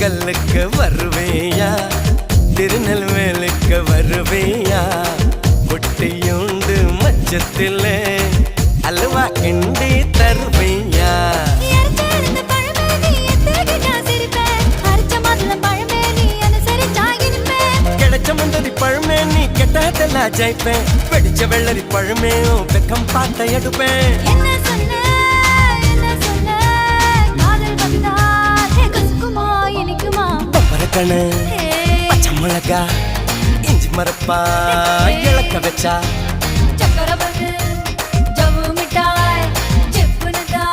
திண்டுக்கல்லுக்கு வருவேயா, திருநெல்வேலுக்கு வருவேயா, பொட்டியுண்டு மச்சத்திலே அல்வா கிண்டி தருவேயா. கிடைச்ச மந்தரி பழமே நீ கெட்டதெல்லாம் ஜெயிப்பேன், வெடிச்ச வெள்ளரி பழமே வெக்கம் பார்த்த எடுப்பேன். பம்பரக்கணு பச்சை மிளகா இஞ்சி மரப்பா இழக்க வச்சா